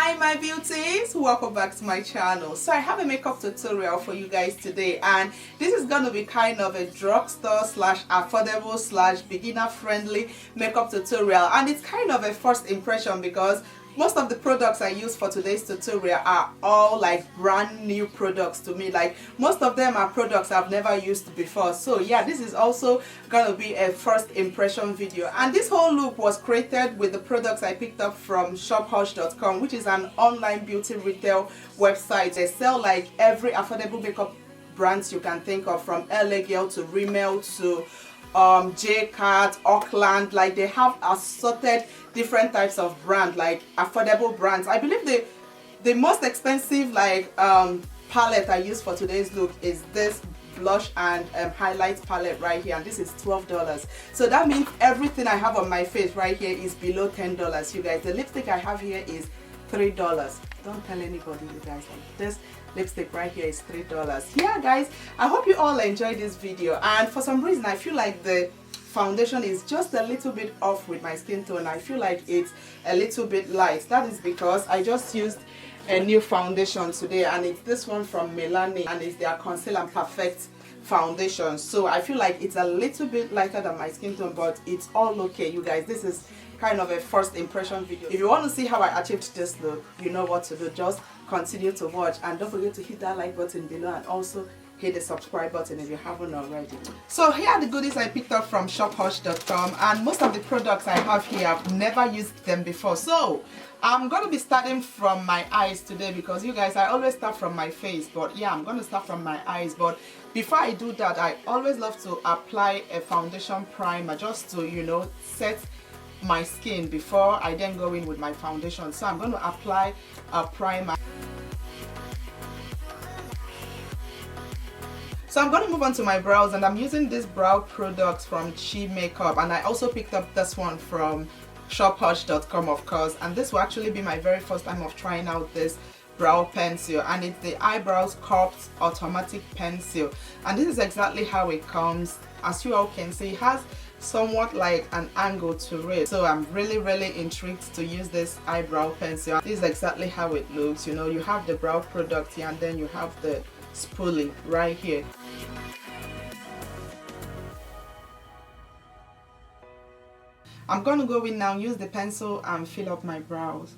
Hi my beauties, welcome back to my channel. So I have a makeup tutorial for you guys today, and this is going to be kind of a drugstore slash affordable slash beginner friendly makeup tutorial, and it's kind of a first impression because most of the products I use for today's tutorial are all like brand new products to me. Like most of them are products I've never used before. So yeah, this is also gonna be a first impression video. And this whole look was created with the products I picked up from shophush.com, which is an online beauty retail website. They sell like every affordable makeup brands you can think of, from L.I.P.S to Rimmel to C.H.E.E.K.S, Auckland. Like they have assorted different types of brand, like affordable brands. I believe the most expensive like palette I use for today's look is this blush and highlight palette right here, and this is $12. So that means everything I have on my face right here is below $10. You guys, the lipstick I have here is $3. Don't tell anybody, you guys. Like this lipstick right here is $3. Yeah guys, I hope you all enjoyed this video, and for some reason I feel like the foundation is just a little bit off with my skin tone. I feel like it's a little bit light. That is because I just used a new foundation today, and it's this one from Milani, and it's their Conceal and Perfect foundation. So I feel like it's a little bit lighter than my skin tone, but it's all okay. You guys, this is kind of a first impression video. If you want to see how I achieved this look, you know what to do. Just continue to watch, and don't forget to hit that like button below, and also hit the subscribe button if you haven't already. So here are the goodies I picked up from shophush.com, and most of the products I have here, I've never used them before. So I'm going to be starting from my eyes today, because you guys, I always start from my face, but yeah, I'm going to start from my eyes. But before I do that, I always love to apply a foundation primer just to, you know, set my skin before I then go in with my foundation. So I'm going to apply a primer. So I'm going to move on to my brows, and I'm using this brow product from C.H.E.E.K.S, and I also picked up this one from shophush.com, of course, and this will actually be my very first time of trying out this brow pencil, and it's the Eyebrows Curved Automatic Pencil, and this is exactly how it comes. As you all can see, it has somewhat like an angle to it, so I'm really intrigued to use this eyebrow pencil. This is exactly how it looks. You know, you have the brow product here, and then you have the spoolie right here. I'm gonna go in now, use the pencil and fill up my brows.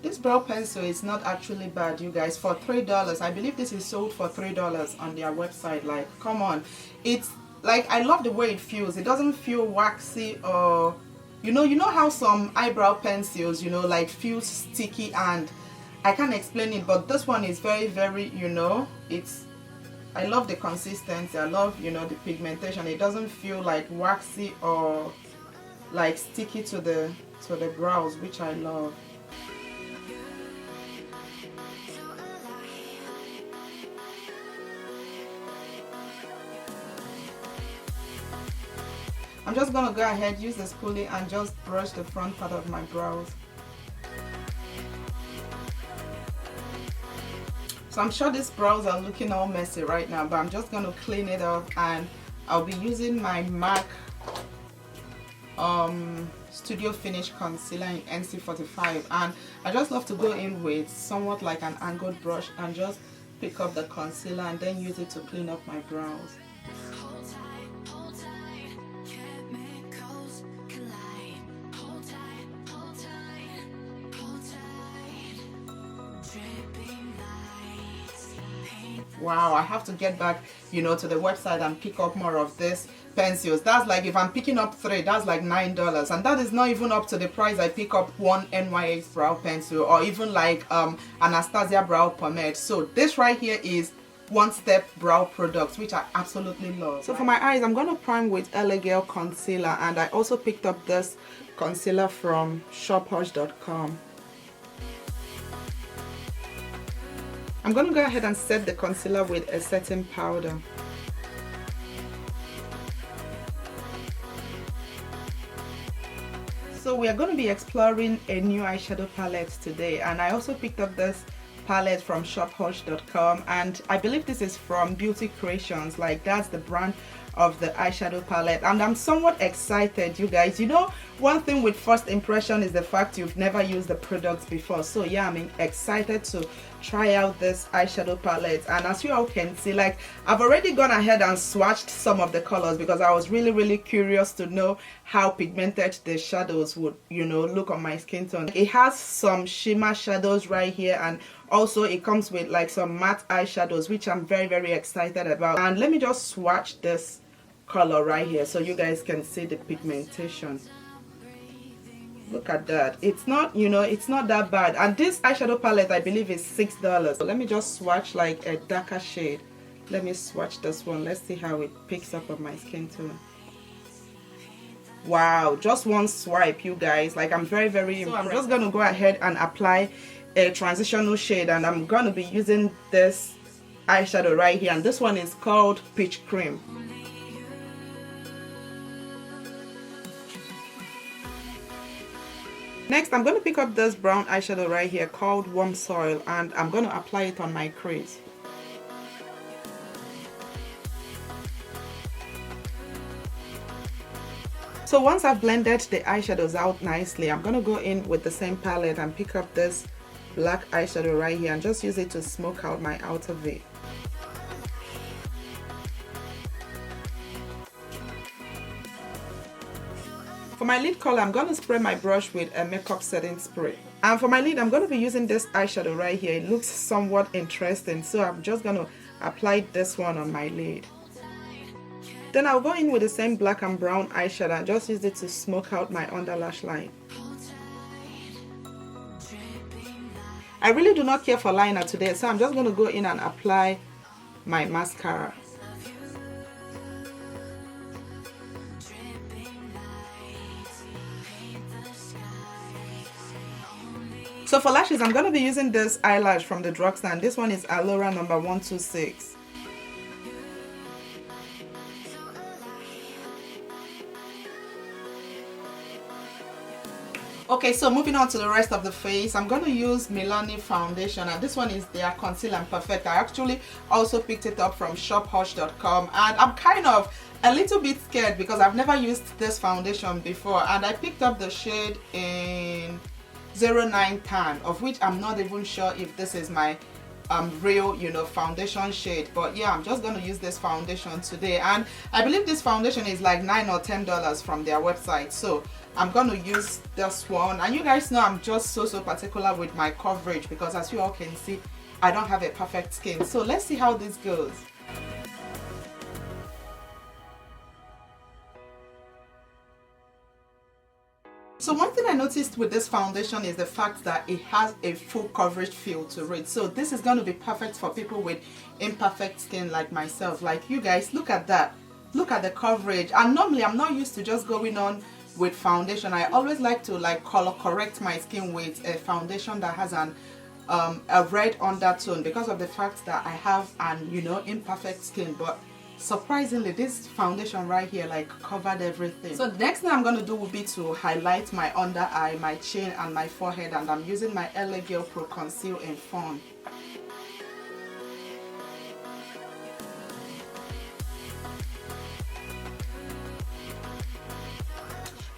This brow pencil is not actually bad, you guys. For $3, I believe this is sold for $3 on their website. Like, come on, it's like, I love the way it feels. It doesn't feel waxy, or you know how some eyebrow pencils, you know, like feel sticky, and I can't explain it, but this one is very, you know, I love the consistency. I love, you know, the pigmentation. It doesn't feel like waxy or like sticky to the brows, which I love. I'm just gonna go ahead, use the spoolie, and just brush the front part of my brows. So I'm sure these brows are looking all messy right now, but I'm just gonna clean it up, and I'll be using my MAC Studio Finish Concealer in NC45, and I just love to go in with somewhat like an angled brush and just pick up the concealer and then use it to clean up my brows. Wow, I have to get back, you know, to the website and pick up more of these pencils. That's like, if I'm picking up 3, that's like $9, and that is not even up to the price I pick up one E.Y.E.S brow pencil, or even like Anastasia brow pomade. So this right here is one-step brow products, which I absolutely love. So for my eyes, I'm going to prime with L.I.P.S concealer, and I also picked up this concealer from shophush.com. I'm going to go ahead and set the concealer with a setting powder. So we are going to be exploring a new eyeshadow palette today, and I also picked up this palette from shophush.com, and I believe this is from Beauty Creations. Like, that's the brand of the eyeshadow palette, and I'm somewhat excited, you guys. You know, one thing with first impression is the fact you've never used the products before. So yeah, I'm excited to try out this eyeshadow palette. And as you all can see, like, I've already gone ahead and swatched some of the colors because I was really curious to know how pigmented the shadows would, you know, look on my skin tone. It has some shimmer shadows right here, and also it comes with like some matte eyeshadows, which I'm very excited about. And let me just swatch this color right here so you guys can see the pigmentation. Look at that. It's not, you know, it's not that bad. And this eyeshadow palette, I believe, is $6. So let me just swatch like a darker shade. Let me swatch this one. Let's see how it picks up on my skin tone. Wow, just one swipe, you guys. Like, I'm very impressed. So I'm just going to go ahead and apply a transitional shade, and I'm going to be using this eyeshadow right here, and this one is called Peach Cream. Next, I'm going to pick up this brown eyeshadow right here called Warm Soil, and I'm going to apply it on my crease. So once I've blended the eyeshadows out nicely, I'm going to go in with the same palette and pick up this black eyeshadow right here and just use it to smoke out my outer V. For my lid color, I'm going to spray my brush with a makeup setting spray. And for my lid, I'm going to be using this eyeshadow right here. It looks somewhat interesting, so I'm just going to apply this one on my lid. Then I'll go in with the same black and brown eyeshadow and just use it to smoke out my under lash line. I really do not care for liner today, so I'm just going to go in and apply my mascara. So for lashes, I'm going to be using this eyelash from the Drugstore, and this one is Eylure number 126. Okay, so moving on to the rest of the face, I'm going to use Milani foundation, and this one is their Conceal and Perfect. I actually also picked it up from shophush.com, and I'm kind of a little bit scared because I've never used this foundation before, and I picked up the shade in 09 Tan, of which I'm not even sure if this is my real, you know, foundation shade. But yeah, I'm just going to use this foundation today, and I believe this foundation is like $9 or $10 from their website. So I'm going to use this one, and you guys know I'm just so particular with my coverage because, as you all can see, I don't have a perfect skin. So let's see how this goes. So one thing I noticed with this foundation is the fact that it has a full coverage feel to it. So this is going to be perfect for people with imperfect skin like myself. Like, you guys, look at that. Look at the coverage. And normally I'm not used to just going on with foundation. I always like to like color correct my skin with a foundation that has a red undertone because of the fact that I have an, you know, imperfect skin. But surprisingly, this foundation right here like covered everything. So the next thing I'm going to do will be to highlight my under eye, my chin and my forehead, and I'm using my E.Y.E.B.R.O.W Conceal in Fawn.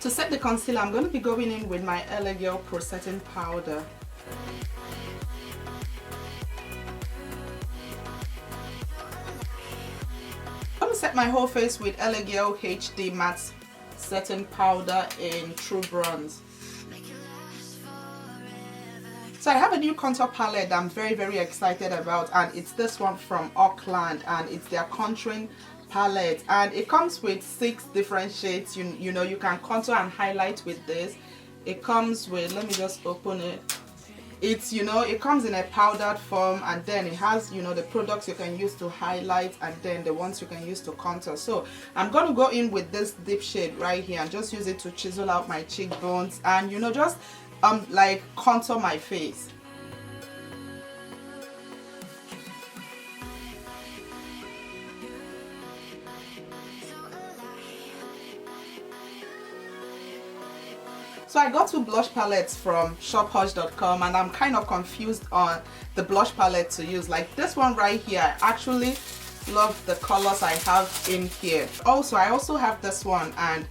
To set the concealer, I'm going to be going in with my E.Y.E.B.R.O.W Setting Powder. I'm going to set my whole face with E.Y.E.B.R.O.W HD Matte Setting Powder in True Bronze. So I have a new contour palette that I'm very excited about, and it's this one from Auckland, and it's their contouring palette, and it comes with 6 different shades. You know, you can contour and highlight with this. It comes with, let me just open it. It's, you know, it comes in a powdered form, and then it has, you know, the products you can use to highlight, and then the ones you can use to contour. So I'm going to go in with this deep shade right here and just use it to chisel out my cheekbones and, you know, just like contour my face. So I got 2 blush palettes from shophush.com, and I'm kind of confused on the blush palette to use. Like this one right here, I actually love the colors I have in here. Also, I also have this one, and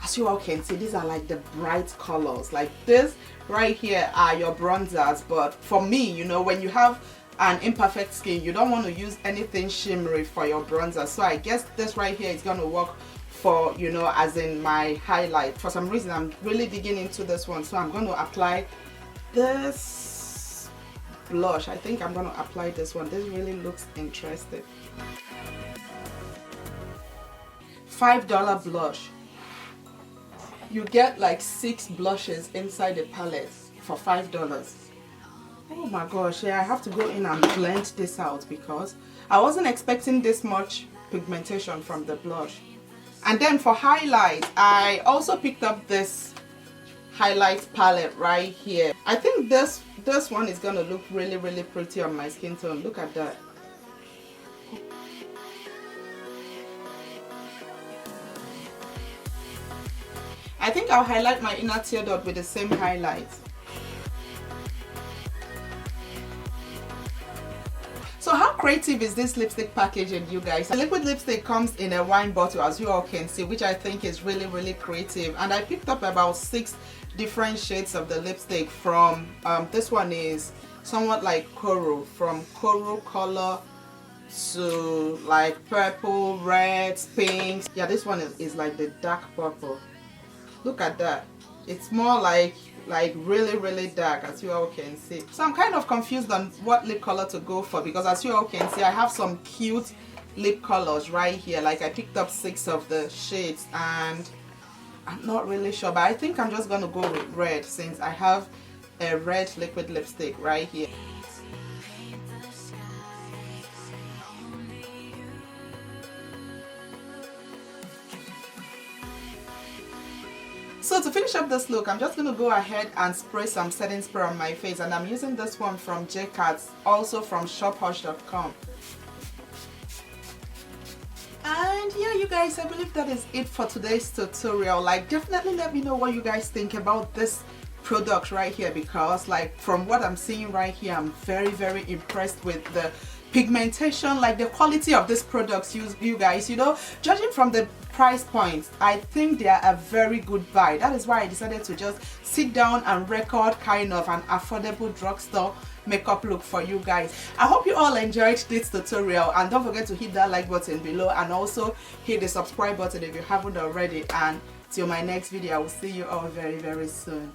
as you all can see, these are like the bright colors. Like this right here are your bronzers, but for me, you know, when you have an imperfect skin, you don't want to use anything shimmery for your bronzer. So I guess this right here is going to work for, you know, as in my highlight. For some reason, I'm really digging into this one, so I'm going to apply this blush. I think I'm going to apply this one. This really looks interesting. $5 blush. You get like 6 blushes inside the palette for $5. Oh my gosh, yeah, I have to go in and blend this out because I wasn't expecting this much pigmentation from the blush. And then for highlight, I also picked up this highlight palette right here. I think this one is gonna look really, really pretty on my skin tone. Look at that. I think I'll highlight my inner tear dot with the same highlight. So how creative is this lipstick packaging, you guys? The liquid lipstick comes in a wine bottle, as you all can see, which I think is really, really creative. And I picked up about 6 different shades of the lipstick from, this one is somewhat like coral, from coral color to like purple, reds, pinks. Yeah, this one is like the dark purple. Look at that. It's more like really, really dark, as you all can see. So I'm kind of confused on what lip color to go for, because as you all can see, I have some cute lip colors right here. Like I picked up 6 of the shades and I'm not really sure, but I think I'm just gonna go with red since I have a red liquid lipstick right here. So to finish up this look, I'm just going to go ahead and spray some setting spray on my face, and I'm using this one from C.H.E.E.K.S, also from shophush.com. And yeah, you guys, I believe that is it for today's tutorial. Like, definitely let me know what you guys think about this product right here, because like from what I'm seeing right here, I'm very, very impressed with the pigmentation, like the quality of these products, you guys, you know, judging from the price points, I think they are a very good buy. That is why I decided to just sit down and record kind of an affordable drugstore makeup look for you guys. I hope you all enjoyed this tutorial, and don't forget to hit that like button below and also hit the subscribe button if you haven't already. And till my next video, I will see you all very, very soon.